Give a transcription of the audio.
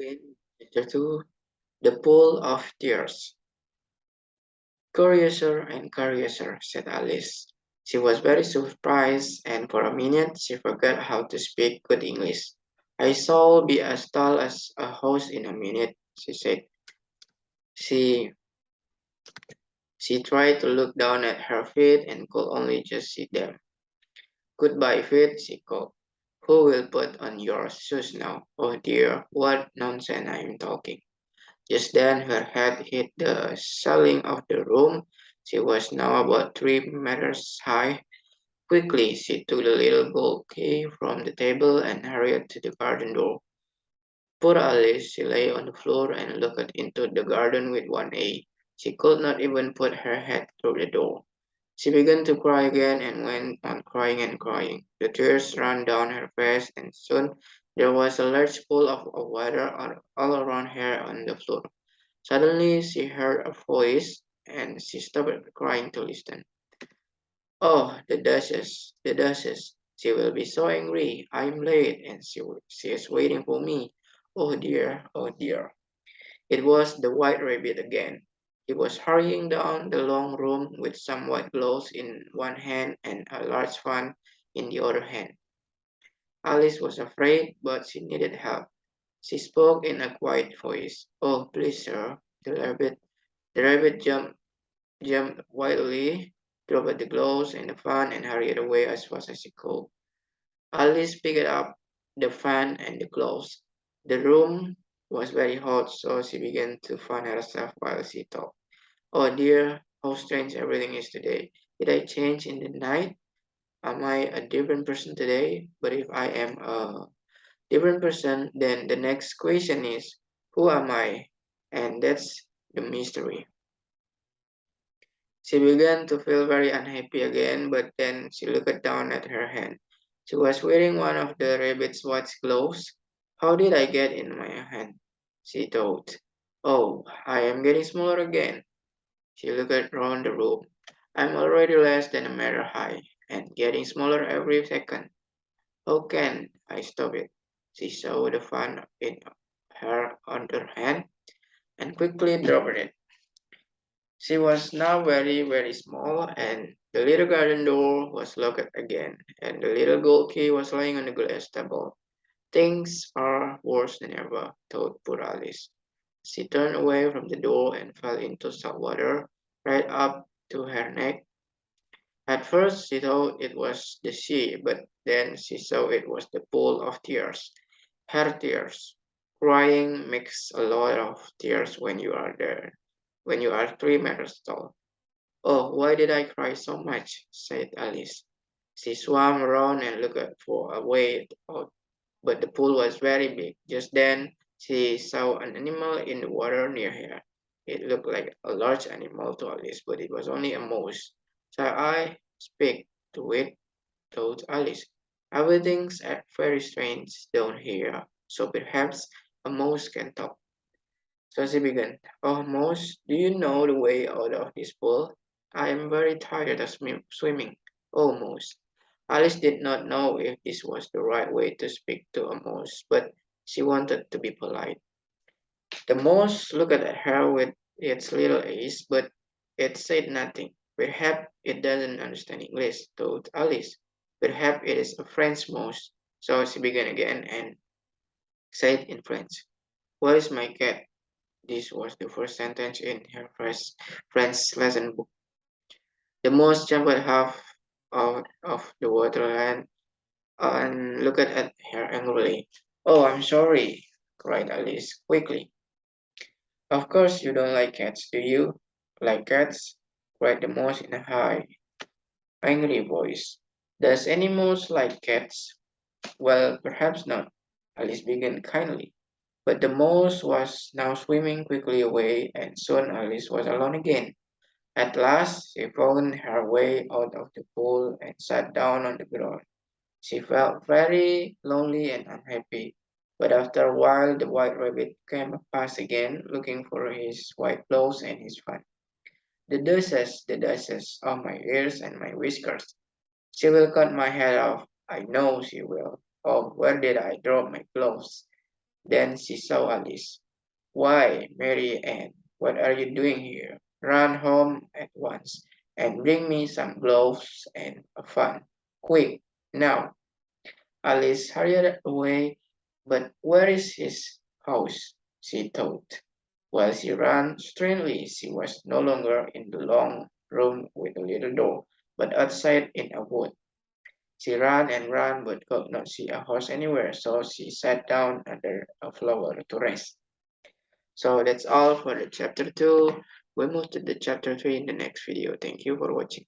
Chapter 2. The Pool of Tears. Curiouser and curiouser, said Alice. She was very surprised, and for a minute she forgot how to speak good English. I shall be as tall as a house in a minute, she said. She she tried to look down at her feet and could only just see them. Goodbye, feet, she called. Who will put on your shoes now? Oh dear, what nonsense I am talking. Just then her head hit the ceiling of the room. She was now about 3 meters high. Quickly she took the little gold key from the table and hurried to the garden door. Poor Alice, she lay on the floor and looked into the garden with one eye. She could not even put her head through the door. She began to cry again and went on crying and crying. The tears ran down her face, and soon there was a large pool of water all around her on the floor. Suddenly she heard a voice, and she stopped crying to listen. Oh, the Duchess, the Duchess. She will be so angry. I am late, and she is waiting for me. Oh dear, oh dear. It was the White Rabbit again. He was hurrying down the long room with some white gloves in one hand and a large fan in the other hand. Alice was afraid, but she needed help. She spoke in a quiet voice. Oh, please, sir. The rabbit jumped wildly, dropped the gloves and the fan, and hurried away as fast as she could. Alice picked up the fan and the gloves. The room was very hot, so she began to fan herself while she talked. Oh dear, how strange everything is today. Did I change in the night? Am I a different person today? But if I am a different person, then the next question is, who am I? And that's the mystery. She began to feel very unhappy again, but then she looked down at her hand. She was wearing one of the rabbit's white gloves. How did I get in my hand? She thought. Oh, I am getting smaller again. She looked around the room. I'm already less than a meter high and getting smaller every second. How can I stop it? She saw the fan in her other hand and quickly dropped it. She was now very, very small, and the little garden door was locked again, and the little gold key was lying on the glass table. Things are worse than ever, thought poor Alice. She turned away from the door and fell into salt water right up to her neck. At first she thought it was the sea, but then she saw it was the pool of tears. Her tears. Crying makes a lot of tears when you are there, when you are 3 meters tall. Oh, why did I cry so much? Said Alice. She swam around and looked for a way out, but the pool was very big. Just then, she saw an animal in the water near her. It looked like a large animal to Alice, but it was only a mouse. Shall I speak to it? Thought Alice. Everything's very strange down here, so perhaps a mouse can talk. So she began, Oh, Mouse, do you know the way out of this pool? I am very tired of swimming. Oh, Mouse. Alice did not know if this was the right way to speak to a mouse, but she wanted to be polite. The mouse looked at her with its little eyes, but it said nothing. Perhaps it doesn't understand English, thought Alice. Perhaps it is a French mouse. So she began again and said in French, Where is my cat? This was the first sentence in her first French lesson book. The mouse jumped half out of the water and looked at her angrily. Oh, I'm sorry, cried Alice quickly. Of course you don't like cats, do you? Like cats? Cried the mouse in a high, angry voice. Does any mouse like cats? Well, perhaps not. Alice began kindly. But the mouse was now swimming quickly away, and soon Alice was alone again. At last she found her way out of the pool and sat down on the ground. She felt very lonely and unhappy, but after a while the white rabbit came past again, looking for his white clothes and his fun. The duchess, oh my ears and my whiskers. She will cut my head off. I know she will. Oh, where did I drop my clothes? Then she saw Alice. Why, Mary Ann, what are you doing here? Run home at once and bring me some gloves and a fan. Quick, now. Alice hurried away, but where is his house? She thought. While she ran strangely, she was no longer in the long room with a little door, but outside in a wood. She ran and ran, but could not see a horse anywhere, so she sat down under a flower to rest. So that's all for the chapter 2. We'll move to the chapter 3 in the next video. Thank you for watching.